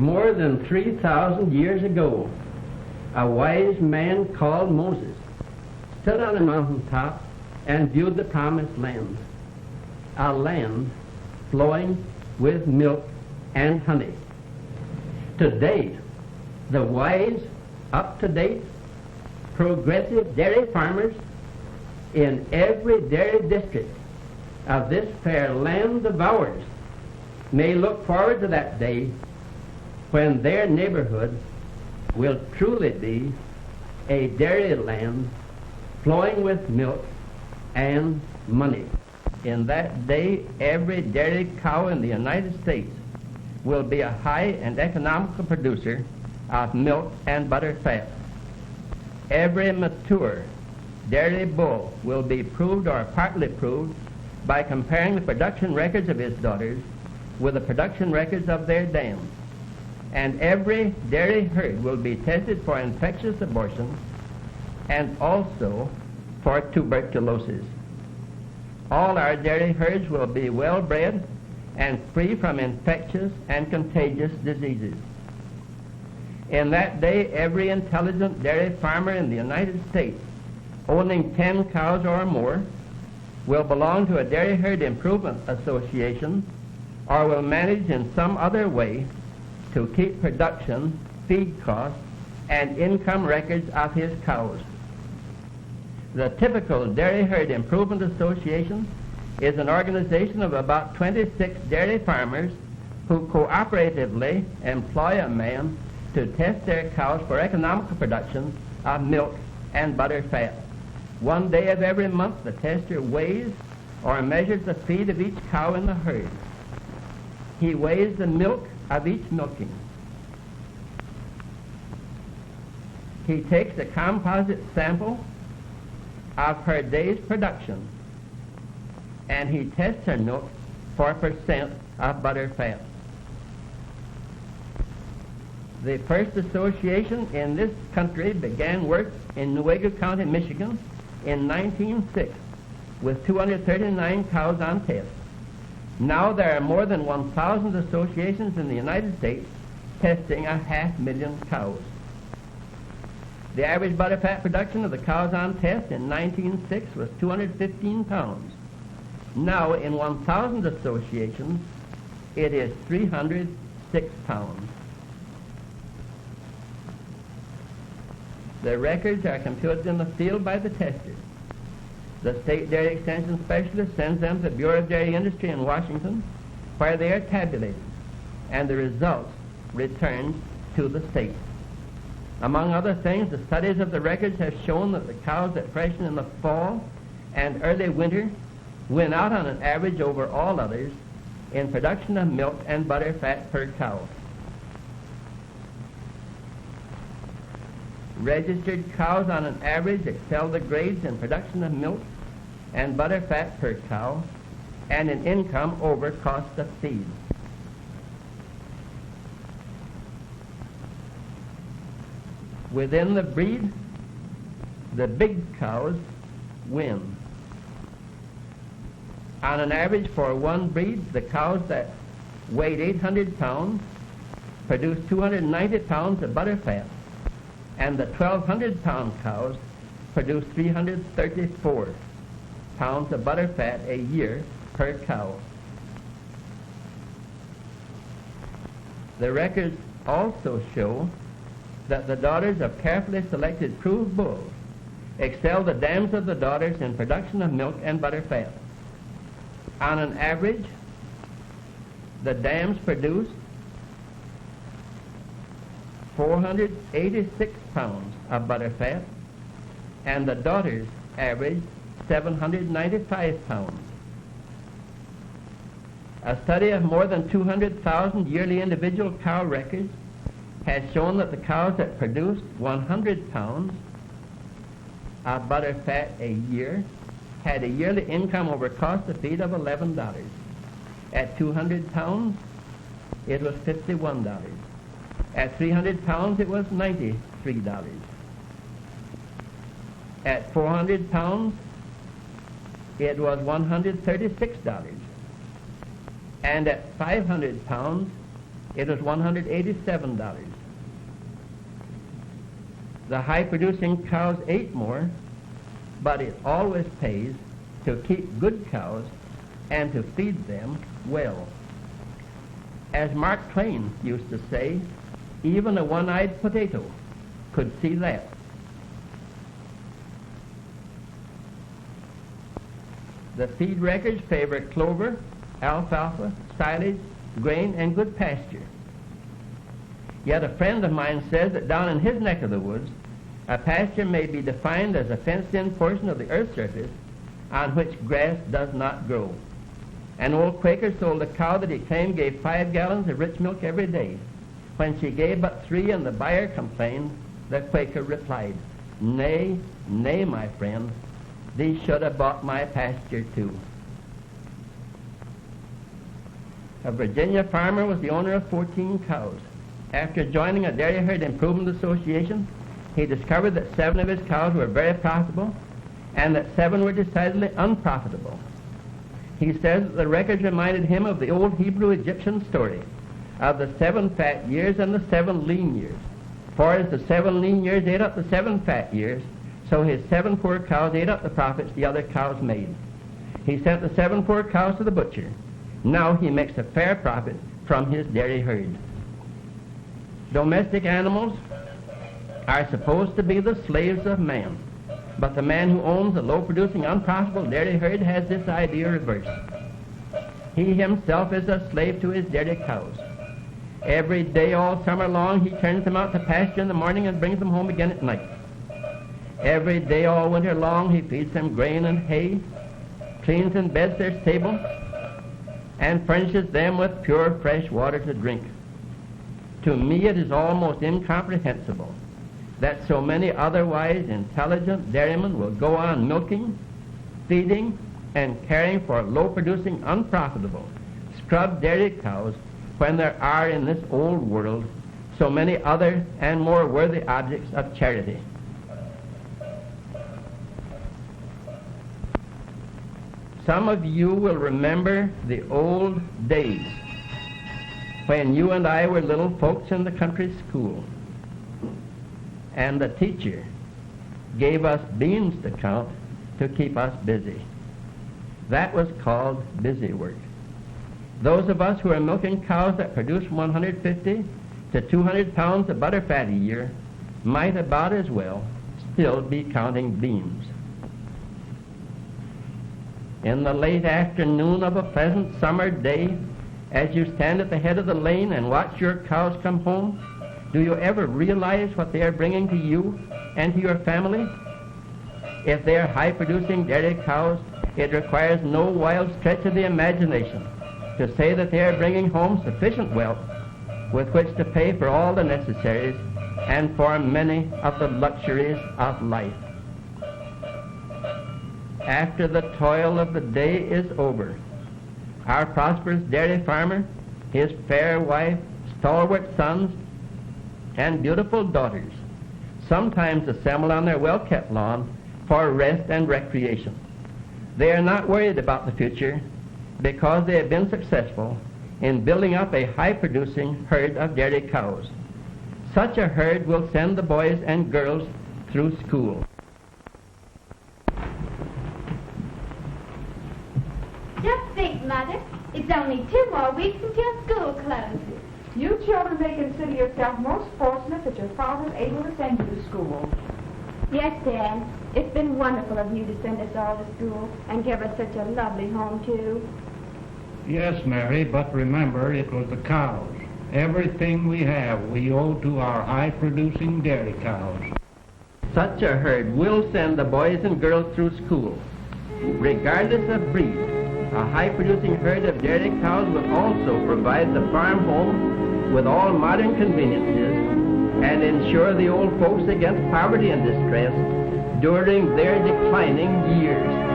more than 3,000 years ago, a wise man called Moses stood on a mountaintop and viewed the promised land, a land flowing with milk and honey. Today, the wise, up-to-date, progressive dairy farmers in every dairy district of this fair land of ours may look forward to that day when their neighborhood will truly be a dairy land flowing with milk and money. In that day, every dairy cow in the United States will be a high and economical producer of milk and butter fat. Every mature dairy bull will be proved or partly proved by comparing the production records of his daughters with the production records of their dams. And every dairy herd will be tested for infectious abortion and also for tuberculosis. All our dairy herds will be well bred and free from infectious and contagious diseases. In that day, every intelligent dairy farmer in the United States owning 10 cows or more will belong to a dairy herd improvement association or will manage in some other way to keep production, feed costs, and income records of his cows. The typical Dairy Herd Improvement Association is an organization of about 26 dairy farmers who cooperatively employ a man to test their cows for economical production of milk and butter fat. One day of every month, the tester weighs or measures the feed of each cow in the herd. He weighs the milk of each milking. He takes a composite sample of her day's production, and he tests her milk for percent of butter fat. The first association in this country began work in Newaygo County, Michigan in 1906 with 239 cows on test. Now there are more than 1,000 associations in the United States testing 500,000 cows. The average butterfat production of the cows on test in 1906 was 215 pounds. Now in 1,000 associations, it is 306 pounds. The records are computed in the field by the testers. The State Dairy Extension Specialist sends them to the Bureau of Dairy Industry in Washington, where they are tabulated, and the results returned to the state. Among other things, the studies of the records have shown that the cows that freshen in the fall and early winter win out on an average over all others in production of milk and butter fat per cow. Registered cows on an average excel the grades in production of milk and butter fat per cow and in income over cost of feed. Within the breed, the big cows win. On an average for one breed, the cows that weighed 800 pounds produced 290 pounds of butter fat, and the 1,200-pound cows produce 334 pounds of butter fat a year per cow. The records also show that the daughters of carefully selected proved bulls excel the dams of the daughters in production of milk and butter fat. On an average, the dams produce 486 pounds of butter fat, and the daughters average 795 pounds. A study of more than 200,000 yearly individual cow records has shown that the cows that produced 100 pounds of butter fat a year had a yearly income over cost of feed of $11. At 200 pounds, it was $51. At 300 pounds, it was $93. At 400 pounds, it was $136. And at 500 pounds, it was $187. The high-producing cows ate more, but it always pays to keep good cows and to feed them well. As Mark Twain used to say, even a one-eyed potato could see that. The feed records favor clover, alfalfa, silage, grain, and good pasture. Yet a friend of mine says that down in his neck of the woods, a pasture may be defined as a fenced-in portion of the earth's surface on which grass does not grow. An old Quaker sold a cow that he claimed gave 5 gallons of rich milk every day. When she gave but 3 and the buyer complained, the Quaker replied, "Nay, nay, my friend, thee should have bought my pasture too." A Virginia farmer was the owner of 14 cows. After joining a dairy herd improvement association, he discovered that 7 of his cows were very profitable and that 7 were decidedly unprofitable. He says that the records reminded him of the old Hebrew-Egyptian story of the 7 fat years and the 7 lean years. For as the 7 lean years ate up the 7 fat years, so his 7 poor cows ate up the profits the other cows made. He sent the 7 poor cows to the butcher. Now he makes a fair profit from his dairy herd. Domestic animals are supposed to be the slaves of man, but the man who owns a low-producing, unprofitable dairy herd has this idea reversed. He himself is a slave to his dairy cows. Every day all summer long he turns them out to pasture in the morning and brings them home again at night. Every day all winter long he feeds them grain and hay, cleans and beds their stable, and furnishes them with pure fresh water to drink. To me it is almost incomprehensible that so many otherwise intelligent dairymen will go on milking, feeding, and caring for low-producing, unprofitable, scrub dairy cows when there are in this old world so many other and more worthy objects of charity. Some of you will remember the old days when you and I were little folks in the country school, and the teacher gave us beans to count to keep us busy. That was called busy work. Those of us who are milking cows that produce 150 to 200 pounds of butter fat a year might about as well still be counting beans. In the late afternoon of a pleasant summer day, as you stand at the head of the lane and watch your cows come home, do you ever realize what they are bringing to you and to your family? If they are high-producing dairy cows, it requires no wild stretch of the imagination to say that they are bringing home sufficient wealth with which to pay for all the necessaries and for many of the luxuries of life. After the toil of the day is over, our prosperous dairy farmer, his fair wife, stalwart sons, and beautiful daughters sometimes assemble on their well-kept lawn for rest and recreation. They are not worried about the future because they have been successful in building up a high-producing herd of dairy cows. Such a herd will send the boys and girls through school. Just think, Mother, it's only 2 more weeks until school closes. You children may consider yourself most fortunate that your father is able to send you to school. Yes, Dad. It's been wonderful of you to send us all to school and give us such a lovely home, too. Yes, Mary, but remember, it was the cows. Everything we have we owe to our high-producing dairy cows. Such a herd will send the boys and girls through school. Regardless of breed, a high-producing herd of dairy cows will also provide the farm home with all modern conveniences and ensure the old folks against poverty and distress during their declining years.